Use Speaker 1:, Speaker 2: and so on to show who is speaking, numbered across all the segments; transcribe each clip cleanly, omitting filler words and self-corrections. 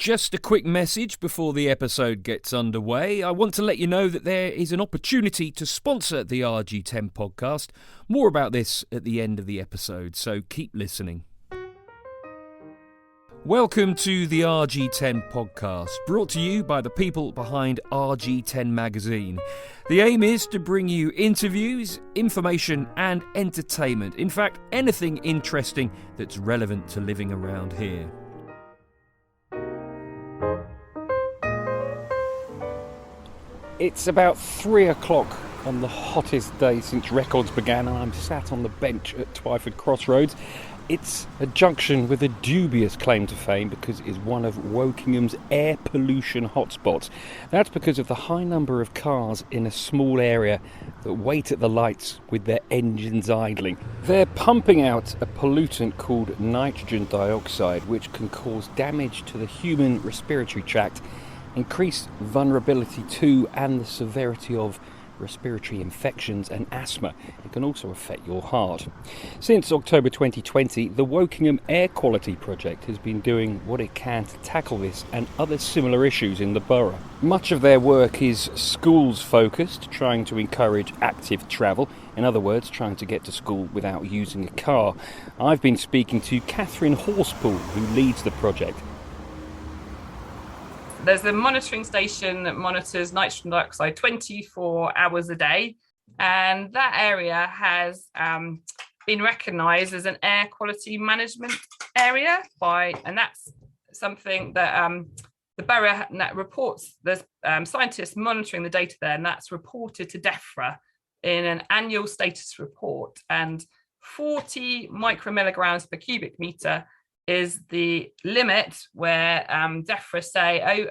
Speaker 1: Just a quick message before the episode gets underway. I want to let you know that there is an opportunity to sponsor the RG10 podcast. More about this at the end of the episode, so keep listening. Welcome to the RG10 Podcast, brought to you by the people behind RG10 magazine. The aim is to bring you interviews, information and entertainment. In fact, anything interesting that's relevant to living around here. It's about 3 o'clock on the hottest day since records began, and I'm sat on the bench at Twyford crossroads. It's a junction with a dubious claim to fame because it is one of Wokingham's air pollution hotspots. That's because of the high number of cars in a small area that wait at the lights with their engines idling. They're pumping out a pollutant called nitrogen dioxide, which can cause damage to the human respiratory tract, increase vulnerability to and the severity of respiratory infections and asthma. It can also affect your heart. Since October 2020, the Wokingham Air Quality Project has been doing what it can to tackle this and other similar issues in the borough. Much of their work is schools focused, trying to encourage active travel. In other words, trying to get to school without using a car. I've been speaking to Kathryn Horsepool, who leads the project.
Speaker 2: There's a monitoring station that monitors nitrogen dioxide 24 hours a day, and that area has been recognised as an air quality management area and that's something that the borough reports. There's scientists monitoring the data there, and that's reported to Defra in an annual status report, and 40 micromilligrammes per cubic metre is the limit where Defra say,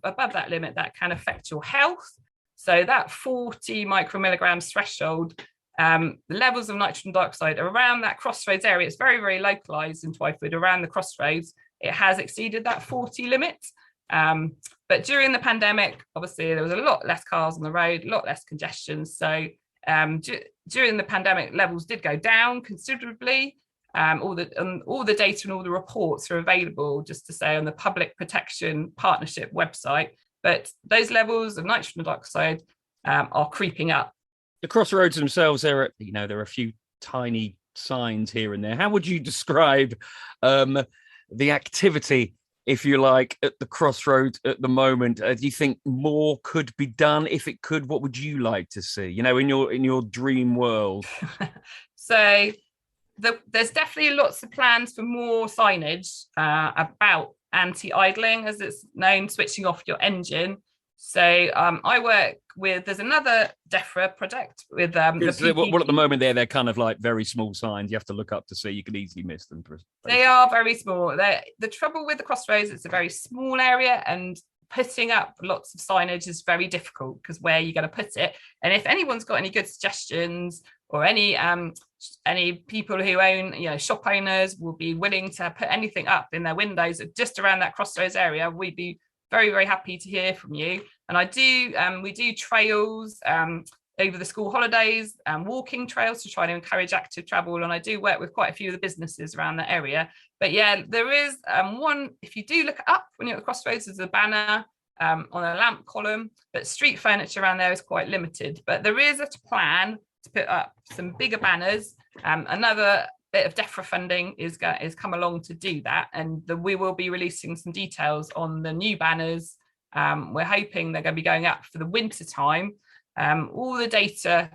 Speaker 2: above that limit, that can affect your health. So that 40 micromilligrammes threshold, the levels of nitrogen dioxide around that crossroads area, it's very, very localised in Twyford, around the crossroads, it has exceeded that 40 limit. But during the pandemic, obviously, there was a lot less cars on the road, a lot less congestion. So during the pandemic, levels did go down considerably. All the data and all the reports are available, just to say, on the Public Protection Partnership website. But those levels of nitrogen dioxide are creeping up.
Speaker 1: The crossroads themselves, there are a few tiny signs here and there. How would you describe the activity, if you like, at the crossroads at the moment? Do you think more could be done? If it could, what would you like to see? In your dream world.
Speaker 2: So there's definitely lots of plans for more signage about anti-idling, as it's known, switching off your engine. So I work with, there's another Defra project with well,
Speaker 1: at the moment they're kind of like very small signs. You have to look up to see. You could easily miss them.
Speaker 2: They are very small. The trouble with the crossroads, it's a very small area, and putting up lots of signage is very difficult because where you're going to put it. And if anyone's got any good suggestions, or any people who own, shop owners will be willing to put anything up in their windows just around that crossroads area, we'd be very, very happy to hear from you. And we do trails over the school holidays, walking trails to try to encourage active travel. And I do work with quite a few of the businesses around that area. But yeah, there is one, if you do look up when you're at the crossroads, there's a banner on a lamp column, but street furniture around there is quite limited. But there is a plan to put up some bigger banners. Another bit of Defra funding is come along to do that, and we will be releasing some details on the new banners. We're hoping they're going to be going up for the winter time. All the data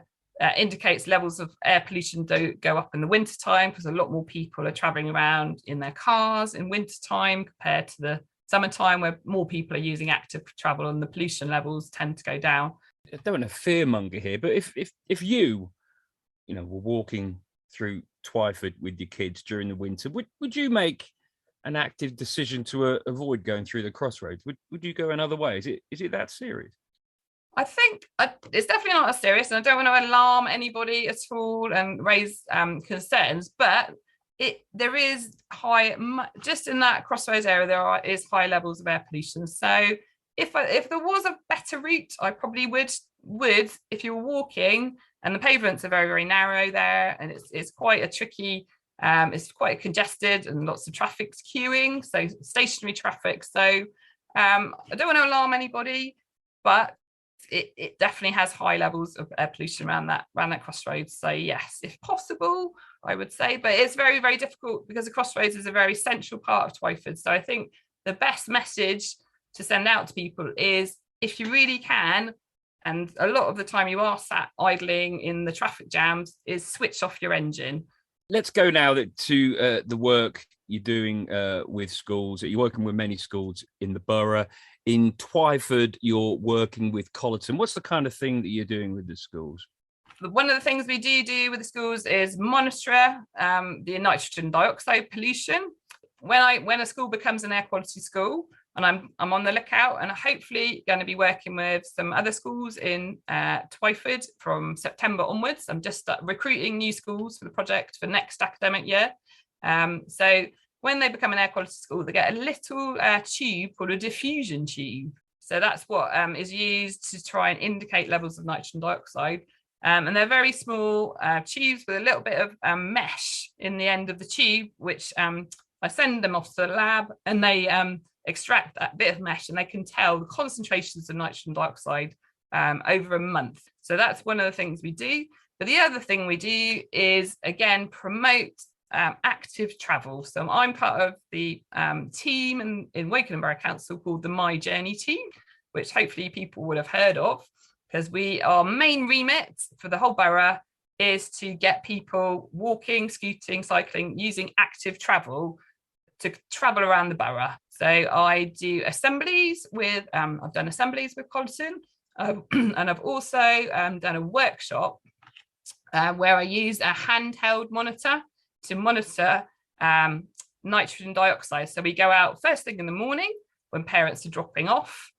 Speaker 2: indicates levels of air pollution do go up in the winter time because a lot more people are travelling around in their cars in winter time compared to the summertime, where more people are using active travel and the pollution levels tend to go down.
Speaker 1: I don't want to fearmonger here, but if you were walking through Twyford with your kids during the winter, would you make an active decision to avoid going through the crossroads? Would you go another way? Is it that serious?
Speaker 2: I think it's definitely not as serious, and I don't want to alarm anybody at all and raise concerns, but there is just in that crossroads area, is high levels of air pollution. So if there was a better route, I probably would, if you were walking, and the pavements are very, very narrow there, and it's quite a tricky, it's quite congested and lots of traffic queuing, so stationary traffic. So I don't want to alarm anybody, but it definitely has high levels of air pollution around that crossroads. So yes, if possible, I would say, but it's very, very difficult because the crossroads is a very central part of Twyford. So I think the best message to send out to people is, if you really can, and a lot of the time you are sat idling in the traffic jams, is switch off your engine.
Speaker 1: Let's go now to the work you're doing with schools. You're working with many schools in the borough. In Twyford, you're working with Colleton. What's the kind of thing that you're doing with the schools?
Speaker 2: One of the things we do with the schools is monitor the nitrogen dioxide pollution. When a school becomes an air quality school, and I'm on the lookout, and hopefully going to be working with some other schools in Twyford from September onwards. I'm just recruiting new schools for the project for next academic year. So when they become an air quality school, they get a little tube called a diffusion tube. So that's what is used to try and indicate levels of nitrogen dioxide. And they're very small tubes with a little bit of mesh in the end of the tube, which I send them off to the lab, and they extract that bit of mesh, and they can tell the concentrations of nitrogen dioxide over a month. So that's one of the things we do. But the other thing we do is, again, promote active travel. So I'm part of the team in Wokingham Borough Council called the My Journey team, which hopefully people would have heard of, because our main remit for the whole borough is to get people walking, scooting, cycling, using active travel to travel around the borough. So I do assemblies with, I've done assemblies with Colleton, and I've also done a workshop where I use a handheld monitor to monitor nitrogen dioxide. So we go out first thing in the morning when parents are dropping off,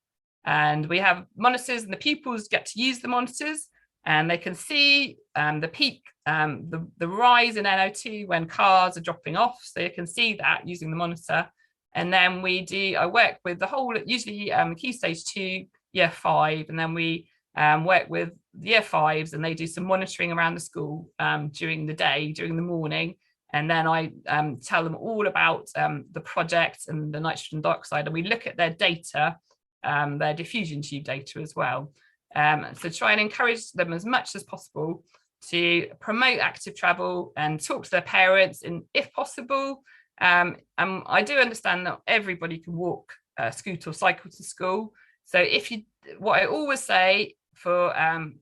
Speaker 2: and we have monitors, and the pupils get to use the monitors, and they can see the peak, the rise in NO2 when cars are dropping off. So you can see that using the monitor. And then I work with the whole, usually Key Stage 2, Year 5, and then we work with the Year 5s, and they do some monitoring around the school during the day, during the morning. And then I tell them all about the project and the nitrogen dioxide, and we look at their data, their diffusion tube data as well. So try and encourage them as much as possible to promote active travel and talk to their parents, and if possible, I do understand that everybody can walk, scoot or cycle to school. So what I always say for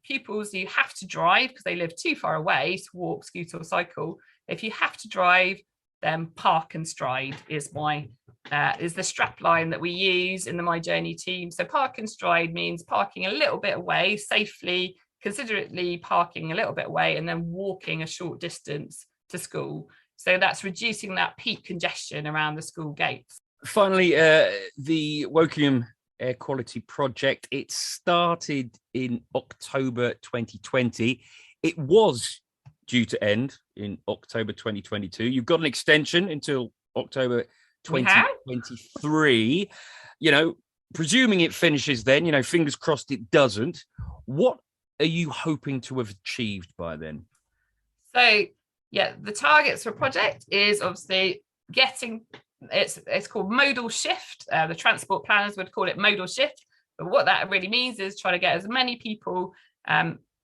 Speaker 2: pupils, you have to drive because they live too far away to walk, scoot or cycle. If you have to drive, then park and stride is the strap line that we use in the My Journey team. So park and stride means parking a little bit away, safely, considerately parking a little bit away, and then walking a short distance to school. So that's reducing that peak congestion around the school gates.
Speaker 1: Finally, the Wokingham Air Quality Project, it started in October 2020. It was due to end in October 2022. You've got an extension until October 2023. Presuming it finishes then, fingers crossed it doesn't. What are you hoping to have achieved by then?
Speaker 2: So, the targets for project is obviously getting, it's called modal shift. The transport planners would call it modal shift. But what that really means is trying to get as many people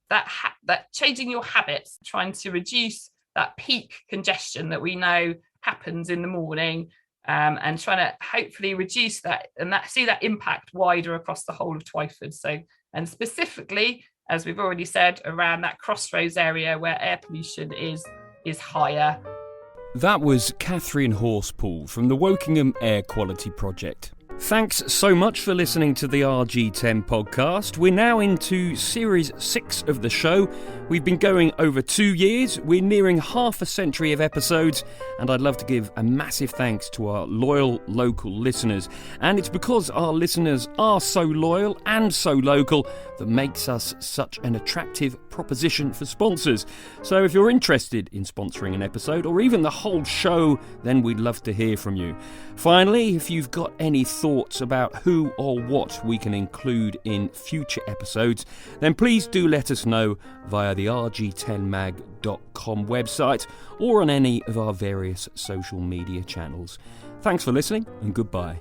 Speaker 2: that changing your habits, trying to reduce that peak congestion that we know happens in the morning, and trying to hopefully reduce that and see that impact wider across the whole of Twyford. So, and specifically, as we've already said, around that crossroads area where air pollution is higher.
Speaker 1: That was Kathryn Horsepool from the Wokingham Air Quality Project. Thanks so much for listening to the RG10 podcast. We're now into series 6 of the show. We've been going over 2 years. We're nearing half a century of episodes, and I'd love to give a massive thanks to our loyal local listeners. And it's because our listeners are so loyal and so local that makes us such an attractive proposition for sponsors. So if you're interested in sponsoring an episode or even the whole show, then we'd love to hear from you. Finally, if you've got any thoughts about who or what we can include in future episodes, then please do let us know via the rg10mag.com website or on any of our various social media channels. Thanks for listening, and goodbye.